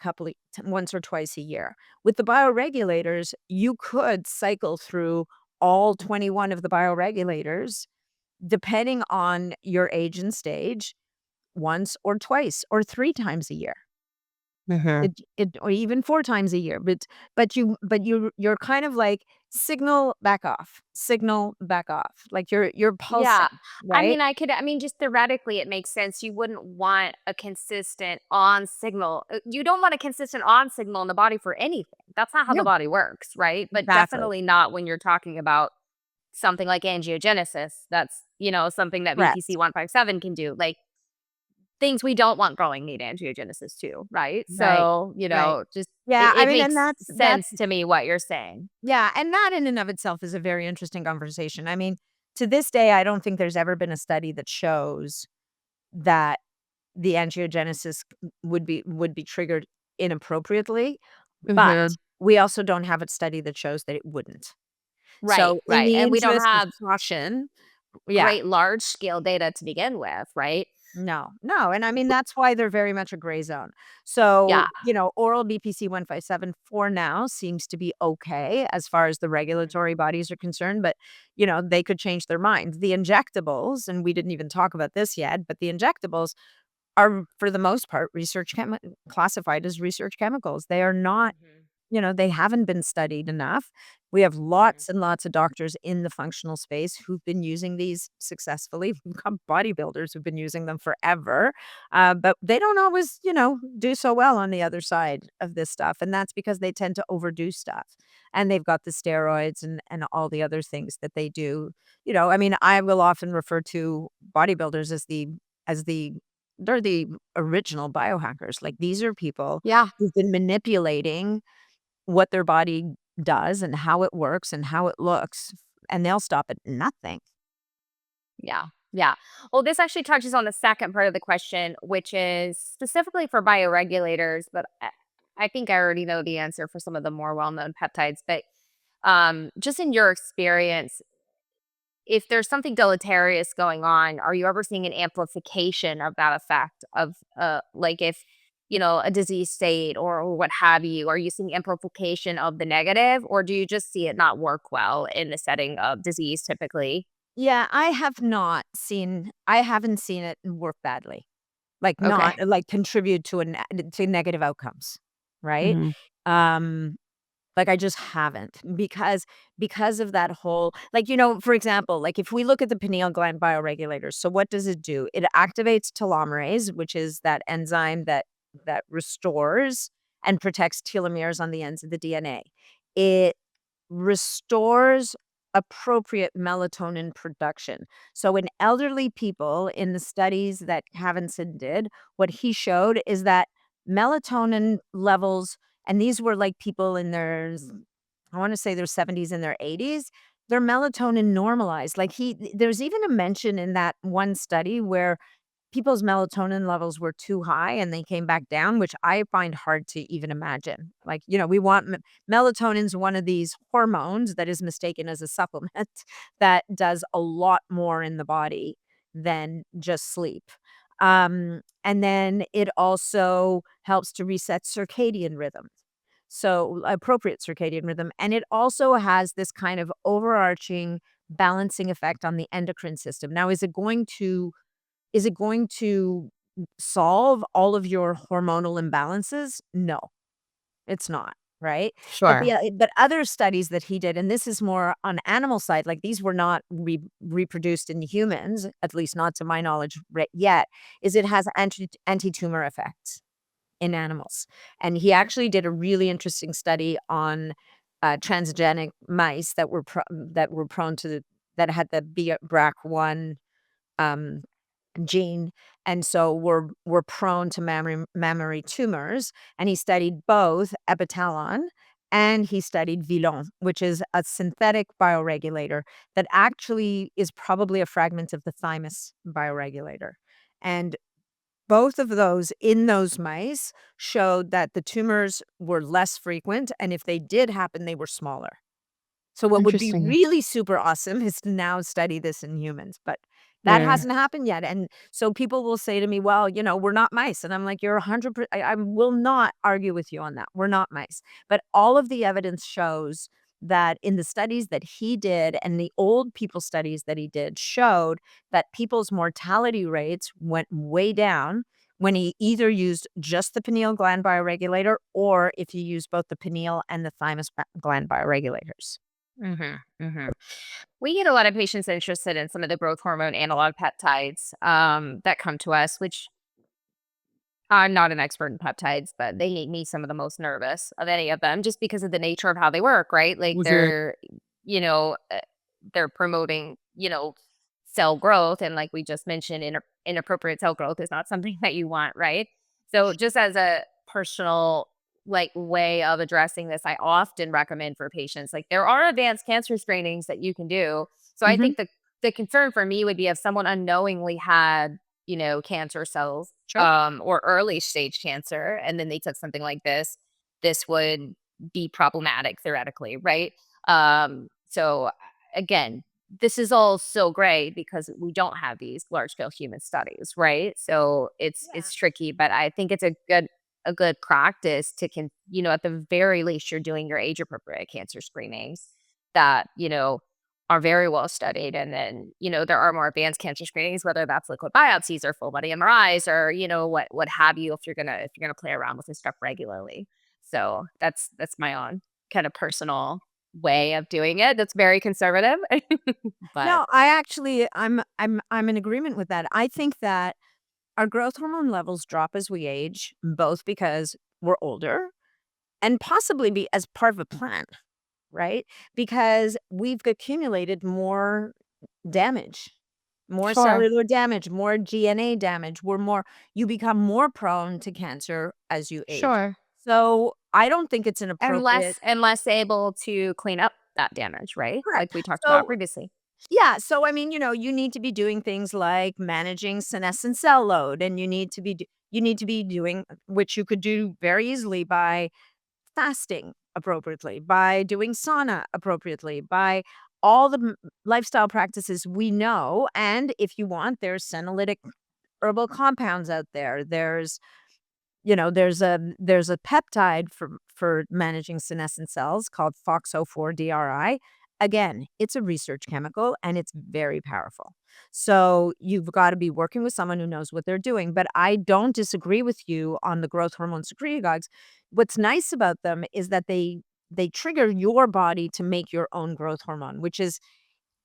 once or twice a year. With the bioregulators, you could cycle through all 21 of the bioregulators, depending on your age and stage, once or twice or 3 times a year. Mhm. Or even 4 times a year, you're kind of like, signal, back off, like you're Yeah. pulsing, right? I mean, just theoretically, it makes sense. You wouldn't want a consistent on signal. You don't want a consistent on signal in the body for anything. That's not how the No, body works, right? But exactly. definitely not when you're talking about something like angiogenesis. That's, something that Correct. VPC 157 can do. Like things we don't want growing need angiogenesis too, right? Right, So, right. just Yeah, I it mean, and makes that's sense to me what you're saying. yeah, and that in and of itself is a very interesting conversation. I mean, to this day, I don't think there's ever been a study that shows that the angiogenesis would be triggered inappropriately, but Mhm. we also don't have a study that shows that it wouldn't. Right, So, in right. the And we don't interest of have caution, yeah, great large scale data to begin with, right? no, no, and I mean, that's why they're very much a gray zone. So, Yeah. oral BPC-157 for now seems to be okay as far as the Mhm. regulatory bodies are concerned, but, they could change their minds. The injectables, and we didn't even talk about this yet, but the injectables are, for the most part, classified as research chemicals. They are not, Mhm. they haven't been studied enough. We have Mhm. lots and lots of doctors in the functional space who've been using these successfully. We've got bodybuilders who've been using them forever, but they don't always, do so well on the other side of this stuff, and that's because they tend to overdo stuff, and they've got the steroids and all the other things that they do. I mean, I will often refer to bodybuilders as the they're the original biohackers. Like, these are people Yeah. who've been manipulating what their body does and how it works and how it looks, and they'll stop at nothing. Yeah. Yeah. Well, this actually touches on the second part of the question, which is specifically for bioregulators, but I think I already know the answer for some of the more well-known peptides. But just in your experience, if there's something deleterious going on, are you ever seeing an amplification of that effect of like if a disease state or what have you? Are you seeing amplification of the negative, or do you just see it not work well in the setting of disease typically? Yeah, I haven't seen it work badly. Like, not Okay. like, contribute to negative outcomes, right? Hmm. Um, like, I just haven't because of that whole, like, for example, like, if we look at the pineal gland bioregulators, so what does it do? It activates telomerase, which is that enzyme that restores and protects telomeres on the ends of the DNA. It restores appropriate melatonin production. So in elderly people, in the studies that Havinson did, what he showed is that melatonin levels, and these were like people in I want to say their 70s and their 80s, their melatonin normalized. Like, there's even a mention in that one study where people's melatonin levels were too high and they came back down, which I find hard to even imagine. Like, we want melatonin's one of these hormones that is mistaken as a supplement that does a lot more in the body than just sleep. And then it also helps to reset circadian rhythm. So, appropriate circadian rhythm. And it also has this kind of overarching balancing effect on the endocrine system. Now, is it going to solve all of your hormonal imbalances? No, it's not, right? But Sure. other studies that he did, and this is more on animal side, like, these were not reproduced in humans, at least not to my knowledge yet, is it has anti-tumor effects in animals. And he actually did a really interesting study on transgenic mice that were prone to that had the BRAC1 um gene, and so we're prone to mammary tumors, and he studied both epitalon and he studied vilon, which is a synthetic bioregulator that actually is probably a fragment of the thymus bioregulator. And both of those in those mice showed that the tumors were less frequent, and if they did happen, they were smaller. So what would be Interesting. really super awesome is to now study this in humans, but that Yeah. hasn't happened yet, and so people will say to me, "Well, we're not mice," and I'm like, "You're 100 I will not argue with you on that. We're not mice." But all of the evidence shows that in the studies that he did and the old people studies that he did showed that people's mortality rates went way down when he either used just the pineal gland bioregulator or if you use both the pineal and the thymus gland bioregulators. Mhm, mhm. We get a lot of patients interested in some of the growth hormone analog peptides, that come to us, which I'm not an expert in peptides, but they make me some of the most nervous of any of them just because of the nature of how they work, right? Like, Okay. you know, uh, they're promoting, cell growth. And like we just mentioned, inappropriate cell growth is not something that you want, right? So, just as a personal, like, way of addressing this, I often recommend for patients, like, there are advanced cancer screenings that you can do. So, I Mhm. think the concern for me would be if someone unknowingly had cancer cells, Sure. or early stage cancer, and then they took something like this would be problematic theoretically, right? So again, this is all so great because we don't have these large scale human studies, right? So Yeah. it's tricky, but I think it's a good practice to at the very least you're doing your age appropriate cancer screenings that are very well studied. And then, there are more advanced cancer screenings, whether that's liquid biopsies or full body MRIs or, what have you, if you're gonna play around with this stuff regularly. So that's my own kind of personal way of doing it. That's very conservative. But No, I actually I'm in agreement with that. I think that our growth hormone levels drop as we age, both because we're older and possibly be as part of a plan, right? Because we've accumulated more damage, more sure. cellular damage, more DNA damage. You become more prone to cancer as you age. Sure. So I don't think it's And inappropriate. less able to clean up that damage, right? Correct. Like we talked about So previously. yeah, so I mean, you need to be doing things like managing senescent cell load, and you need to be doing, which you could do very easily by fasting appropriately, by doing sauna appropriately, by all the lifestyle practices we know. And if you want, there's senolytic herbal compounds out there. There's a peptide for managing senescent cells called FOXO4-DRI. Again, it's a research chemical and it's very powerful. So you've got to be working with someone who knows what they're doing. But I don't disagree with you on the growth hormone secretagogues. What's nice about them is that they trigger your body to make your own growth hormone, which is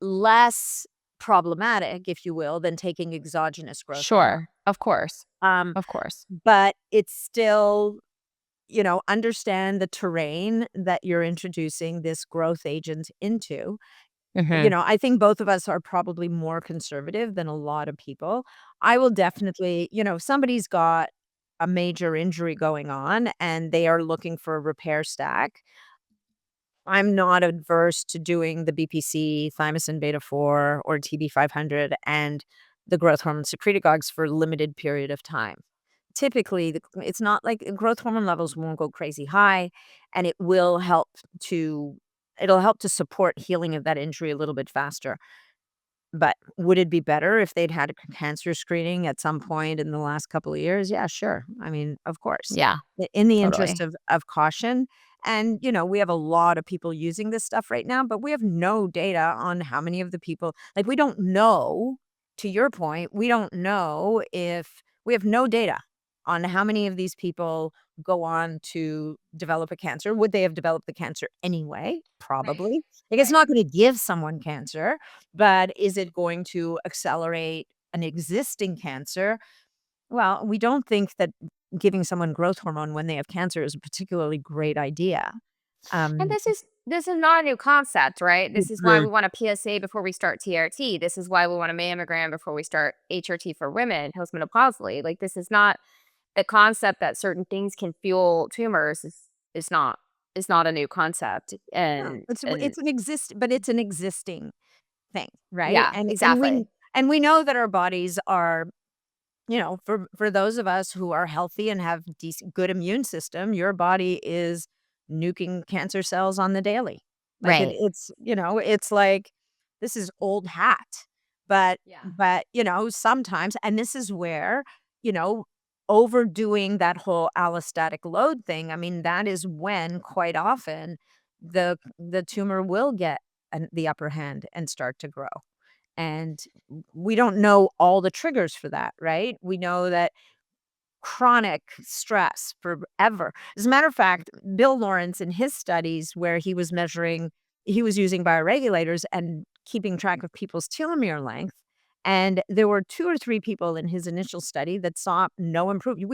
less problematic, if you will, than taking exogenous growth hormone. Sure. Of course. Um, Of course. but it's still, understand the terrain that you're introducing this growth agent into. Mhm. I think both of us are probably more conservative than a lot of people. I will definitely, if somebody's got a major injury going on and they are looking for a repair stack, I'm not adverse to doing the BPC, thymosin beta 4, or TB500 and the growth hormone secretagogues for a limited period of time. Typically, it's not like growth hormone levels won't go crazy high, and to it'll help to support healing of that injury a little bit faster. But would it be better if they'd had a cancer screening at some point in the last couple of years? Yeah, sure. I mean, of course. Yeah, In the interest totally. of caution, and, we have a lot of people using this stuff right now, but we have no data on how many of the people, like, we don't know, to your point, we don't know if we have no data on how many of these people go on to develop a cancer. Would they have developed the cancer anyway? Right. Probably. Like, it's Right. not gonna give someone cancer, but is it going to accelerate an existing cancer? Well, we don't think that giving someone growth hormone when they have cancer is a particularly great idea. And Um, this is not a new concept, right? This is why Mhm. we want a PSA before we start TRT. This is why we want a mammogram before we start HRT for women postmenopausally. Like this is not a concept that certain things can fuel tumors is not is not a new concept. No, And it's an existing thing, right? yeah, And exactly. we know that our bodies are, for those of us who are healthy and have good immune system, your body is nuking cancer cells on the daily. Like Right. it's like this is old hat. But Yeah. sometimes, and this is where, you know, overdoing that whole allostatic load thing, I mean, that is when quite often the tumor will get the upper hand and start to grow. And we don't know all the triggers for that, right? We know that chronic stress forever. As a matter of fact, Bill Lawrence in his studies where he was using bioregulators and keeping track of people's telomere length. And there were 2 or 3 people in his initial study that saw no improvement.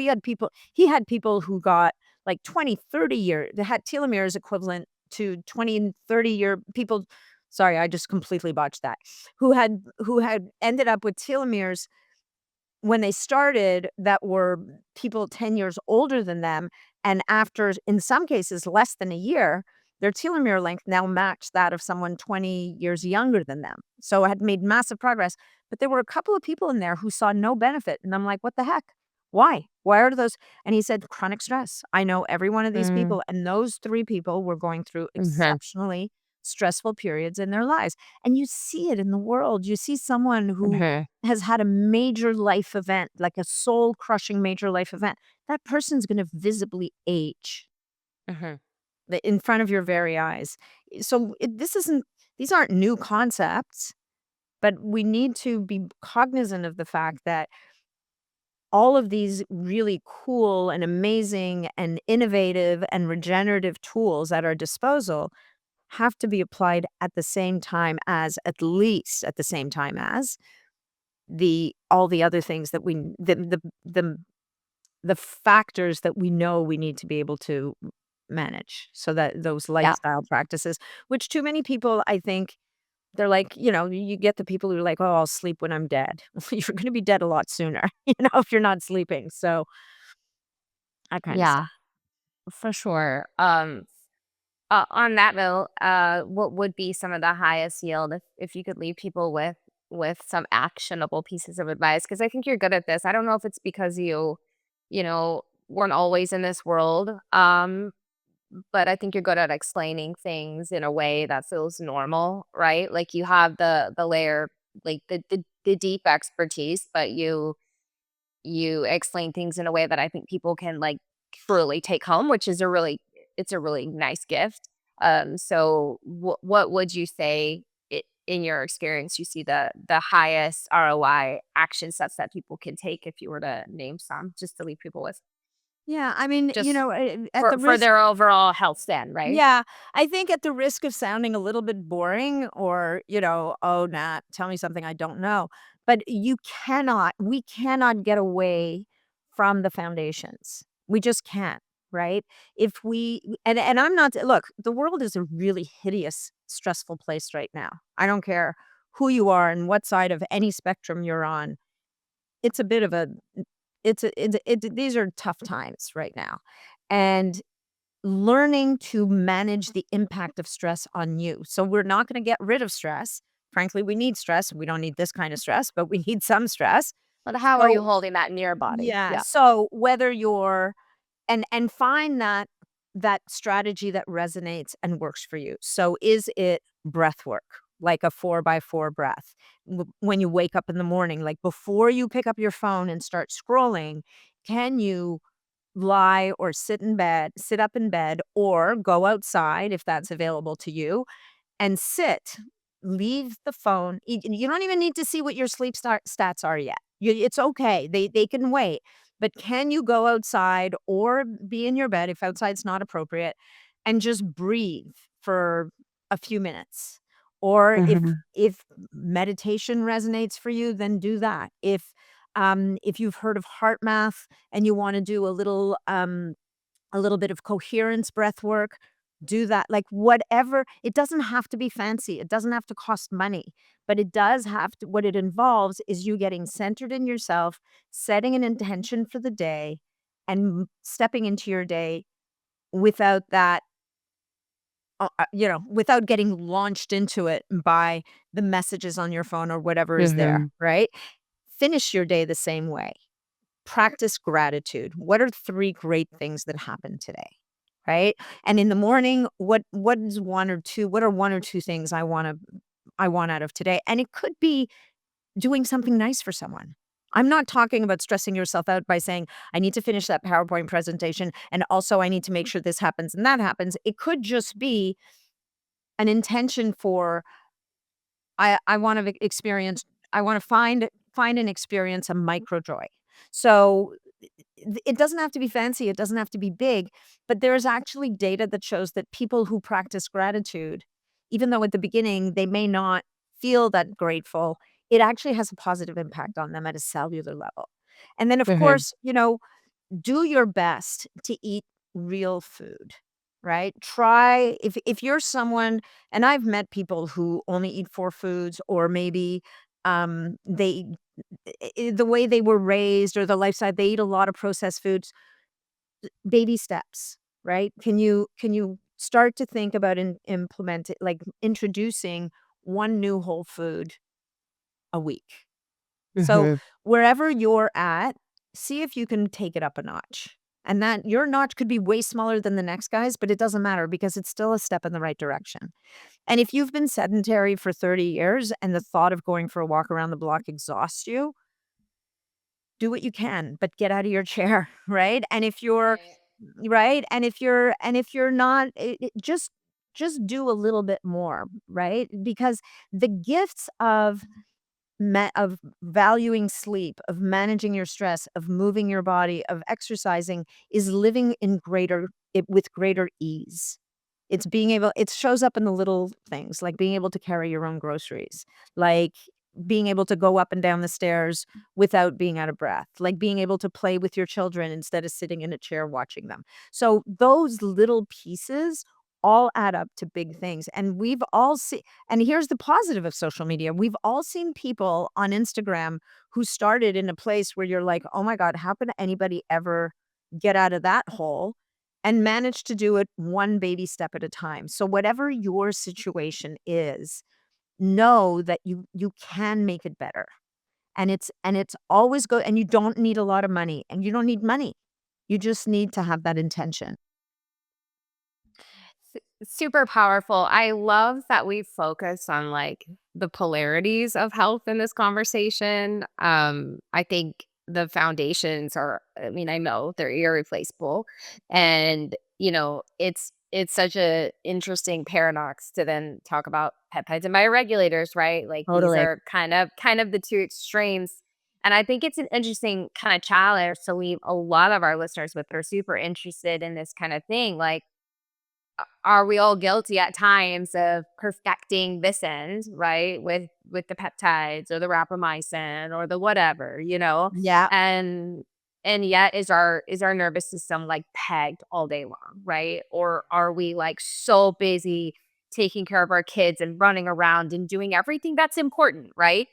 He had people who got like 20, 30 year, they had telomeres equivalent to 20 and 30-year people. Sorry, I just completely botched that. Who had ended up with telomeres when they started that were people 10 years older than them, and after, in some cases, less than a year, their telomere length now matched that of someone 20 years younger than them. So it had made massive progress, but there were a couple of people in there who saw no benefit, and I'm like, "What the heck? Why? Why are those?" And he said, "Chronic stress. I know every one of these Mm, people," and those 3 people were going through mhm, exceptionally stressful periods in their lives, and you see it in the world. You see someone who mhm, has had a major life event, like a soul-crushing major life event, that person's gonna visibly age mhm. in front of your very eyes. So, this isn't these aren't new concepts, but we need to be cognizant of the fact that all of these really cool and amazing and innovative and regenerative tools at our disposal have to be applied at the same time as, at least at the same time as, the all the other things that we the factors that we know we need to be able to manage, so that those Yeah. lifestyle practices, which too many people, I think, they're like, you get the people who are like, "Oh, I'll sleep when I'm dead." You're gonna be dead a lot sooner, if you're not sleeping, so that kind of stuff. Yeah, for sure. On that note, what would be some of the highest yield if you could leave people with some actionable pieces of advice? Because I think you're good at this. I don't know if it's because you weren't always in this world, but I think you're good at explaining things in a way that feels normal, right? Like you have the layer, like the deep expertise, but you explain things in a way that I think people can like truly take home, which is a really nice gift. So what would you say in your experience you see the highest ROI action sets that people can take if you were to name some just to leave people with Yeah, I mean, just at the for risk. their overall health stand, right? Yeah, I think at the risk of sounding a little bit boring or, "Oh, Nat, tell me something I don't know." But we cannot get away from the foundations. We just can't, right? If we and I'm not look, the world is a really hideous, stressful place right now. I don't care who you are and what side of any spectrum you're on. It's a bit of a these are tough times right now. And learning to manage the impact of stress on you. So we're not gonna get rid of stress. Frankly, we need stress. We don't need this kind of stress, but we need some stress. But how are you So holding that in your body? yeah, Yeah. so whether you're and find that strategy that resonates and works for you. So is it breath work, like a 4 by 4 breath? When you wake up in the morning, like before you pick up your phone and start scrolling, can you lie or sit up in bed or go outside if that's available to you and sit. Leave the phone. You don't even need to see what your sleep stats are yet. It's okay. They can wait. But can you go outside or be in your bed if outside's not appropriate and just breathe for a few minutes? Or Mhm. if meditation resonates for you, then do that. If you've heard of heart math and you want to do a little bit of coherence breath work, do that. Like whatever, it doesn't have to be fancy. It doesn't have to cost money, but it does have to, what it involves is you getting centered in yourself, setting an intention for the day, and stepping into your day without that, without getting launched into it by the messages on your phone or whatever is there, Mhm. right? Finish your day the same way. Practice gratitude. What are 3 great things that happened today? Right? And in the morning, what are 1 or 2 things I want out of today? And it could be doing something nice for someone. I'm not talking about stressing yourself out by saying, I need to finish that PowerPoint presentation and also I need to make sure this happens and that happens. It could just be an intention for I want to experience I want to find and experience a micro joy. So it doesn't have to be fancy, it doesn't have to be big, but there's actually data that shows that people who practice gratitude, even though at the beginning they may not feel that grateful, it actually has a positive impact on them at a cellular level. And then, of Mhm. course, do your best to eat real food, right? Try if you're someone, and I've met people who only eat 4 foods or maybe they the way they were raised or the lifestyle, they eat a lot of processed foods. Baby steps, right? Can you start to think about implementing, like introducing one new whole food a week? So Mhm. wherever you're at, see if you can take it up a notch. And that your notch could be way smaller than the next guy's, but it doesn't matter because it's still a step in the right direction. And if you've been sedentary for 30 years and the thought of going for a walk around the block exhausts you, do what you can, but get out of your chair, right? And if you're Right. right, and if you're not, just just do a little bit more, right? Because the gifts of of valuing sleep, of managing your stress, of moving your body, of exercising is living in with greater ease. It's being able it shows up in the little things, like being able to carry your own groceries, like being able to go up and down the stairs without being out of breath, like being able to play with your children instead of sitting in a chair watching them. So those little pieces all add up to big things. And we've all seen, and here's the positive of social media. We've all seen people on Instagram who started in a place where you're like, "Oh my god, how could anybody ever get out of that hole?" And manage to do it one baby step at a time. So whatever your situation is, know that you can make it better. And it's always good, and you don't need a lot of money, and you don't need money. You just need to have that intention. Super powerful. I love that we focus on like the polarities of health in this conversation. I think the foundations are, I mean, I know they're irreplaceable. And, it's such a interesting paradox to then talk about peptides and bioregulators, right? Like these Totally. are kind of the two extremes. And I think it's an interesting kind of challenge to leave a lot of our listeners with. They're super interested in this kind of thing. Like, are we all guilty at times of perfecting this end, right? With the peptides or the rapamycin or the whatever, Yeah. And and yet is our nervous system like pegged all day long, right? Or are we like so busy taking care of our kids and running around and doing everything that's important, right?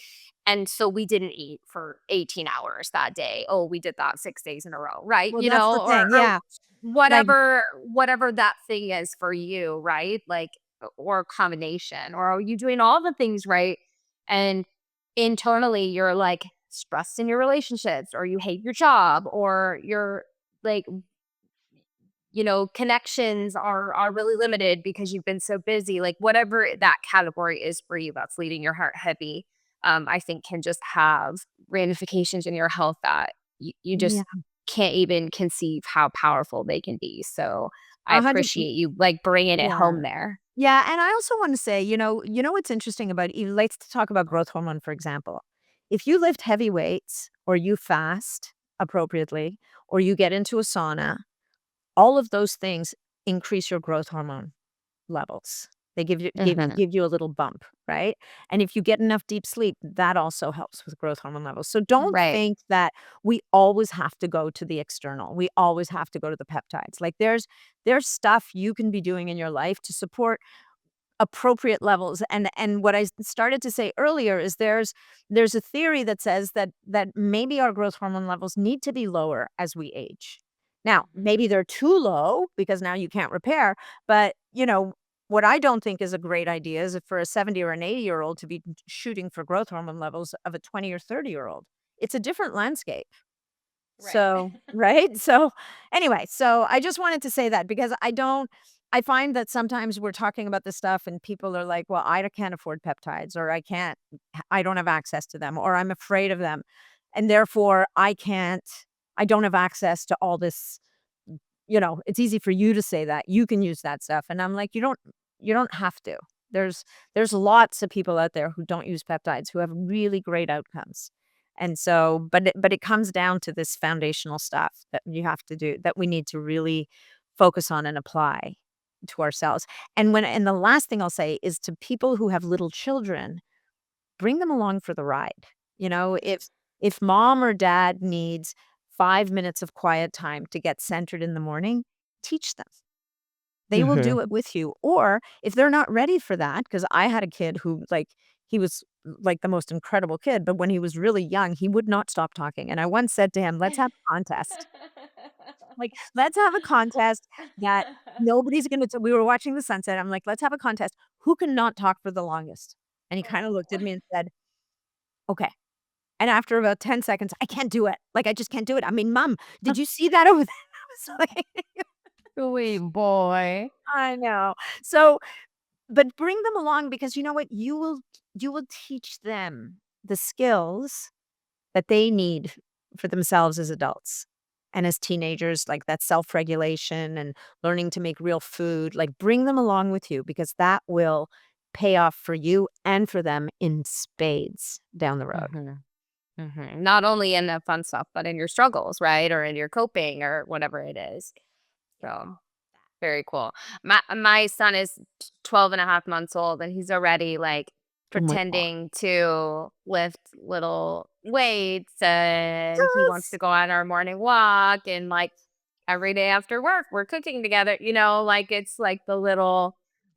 And so we didn't eat for 18 hours that day. Oh, we did that 6 days in a row, right? Well, that's the thing. Or Yeah. Like, whatever that thing is for you, right? Like, or a combination, or are you doing all the things right? And internally, you're like stressed in your relationships, or you hate your job, or you're like, connections are really limited because you've been so busy. Like, whatever that category is for you that's leaving your heart heavy, I think can just have ramifications in your health that you yeah, just can't even conceive how powerful they can be. So I 100. appreciate you like bringing it Yeah. home there. Yeah, and I also want to say, what's interesting about let's talk about growth hormone, for example. If you lift heavy weights or you fast appropriately or you get into a sauna, all of those things increase your growth hormone levels. They Mhm. give you a little bump, right? And if you get enough deep sleep, that also helps with growth hormone levels. So don't Right. think that we always have to go to the external. We always have to go to the peptides. Like there's stuff you can be doing in your life to support appropriate levels. And what I started to say earlier is there's a theory that says that maybe our growth hormone levels need to be lower as we age. Now, maybe they're too low because now you can't repair, but what I don't think is a great idea is for a 70 or an 80-year-old to be shooting for growth hormone levels of a 20 or 30-year-old. It's a different landscape. Right. So right? So, anyway, so I just wanted to say that because I find that sometimes we're talking about this stuff and people are like, "Well, I can't afford peptides," or I don't have access to them," or "I'm afraid of them, and therefore I don't have access to all this." It's easy for you to say that. You can use that stuff, and I'm like, "You don't have to." There's lots of people out there who don't use peptides who have really great outcomes. And so, but it comes down to this foundational stuff that you have to do that we need to really focus on and apply to ourselves. And the last thing I'll say is to people who have little children, bring them along for the ride. If mom or dad needs 5 minutes of quiet time to get centered in the morning, teach them. They will do Mhm. it with you. Or if they're not ready for that, because I had a kid who, like, he was, like, the most incredible kid, but when he was really young, he would not stop talking, and I once said to him, "Let's have a contest. Like, let's have a contest that nobody's gonna" we were watching the sunset, I'm like, "Let's have a contest. Who can not talk for the longest?" And he kinda looked at me and said, "Okay." And after about 10 seconds, "I can't do it. Like, I just can't do it. I mean, mom, did you see that over there?" I was like Sweet boy. I know. So but bring them along because you know what? You will teach them the skills that they need for themselves as adults. And as teenagers, like that self-regulation and learning to make real food, like bring them along with you because that will pay off for you and for them in spades down the road. Not only in the fun stuff, but in your struggles, right? Or in your coping or whatever it is. So very cool. My son is 12 and a half months old and he's already like Oh my God. pretending to lift little weights and he wants Yes. to go on our morning walk and like every day after work we're cooking together, like it's like the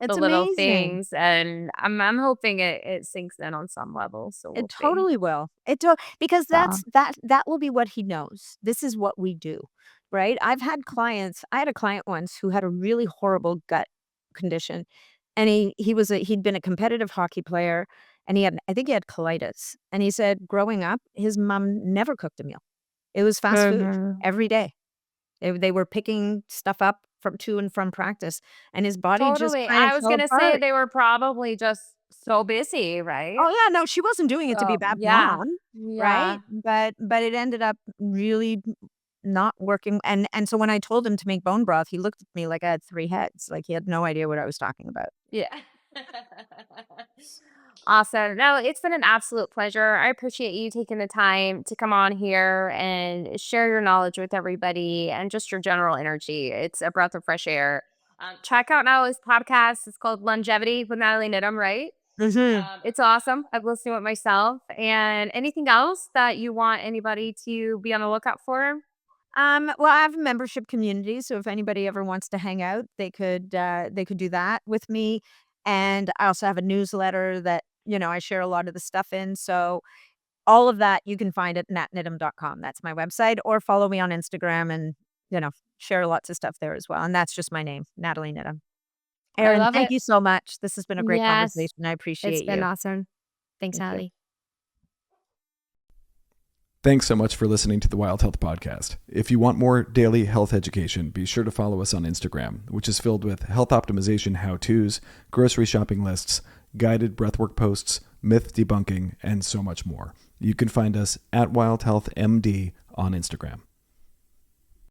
It's little amazing. things and I'm hoping it sinks in on some level. So It we'll see. totally will. Because So that will be what he knows. This is what we do, right? I had a client once who had a really horrible gut condition, and he'd been a competitive hockey player, and I think he had colitis, and he said growing up, his mom never cooked a meal. It was fast food Mhm. every day. They were picking stuff up from to and from practice, and his body just Totally. kind of I was fell gonna say apart. they were probably just so busy, right? Oh, yeah, no, she wasn't doing it to be a So, bad yeah. mom, right? Yeah. But it ended up really not working, and so when I told him to make bone broth, he looked at me like I had 3 heads, like he had no idea what I was talking about. Yeah. Awesome. No, it's been an absolute pleasure. I appreciate you taking the time to come on here and share your knowledge with everybody and just your general energy. It's a breath of fresh air. Check out now his podcast. It's called Longevity with Nathalie Niddam, right? Mhm. It's awesome. I've listened to it myself. And anything else that you want anybody to be on the lookout for? Well, I have a membership community, so if anybody ever wants to hang out, they could do that with me, and I also have a newsletter that, I share a lot of the stuff in, so all of that you can find at natniddam.com. That's my website, or follow me on Instagram and, share lots of stuff there as well, and that's just my name, Nathalie Niddam. I Erin, love thank it. you so much. This has been a great Yes. conversation. I It's appreciate been you. awesome. Thanks, Thank you. Allie. Thanks so much for listening to the Wild Health Podcast. If you want more daily health education, be sure to follow us on Instagram, which is filled with health optimization how-tos, grocery shopping lists, guided breathwork posts, myth debunking, and so much more. You can find us at Wild Health MD on Instagram.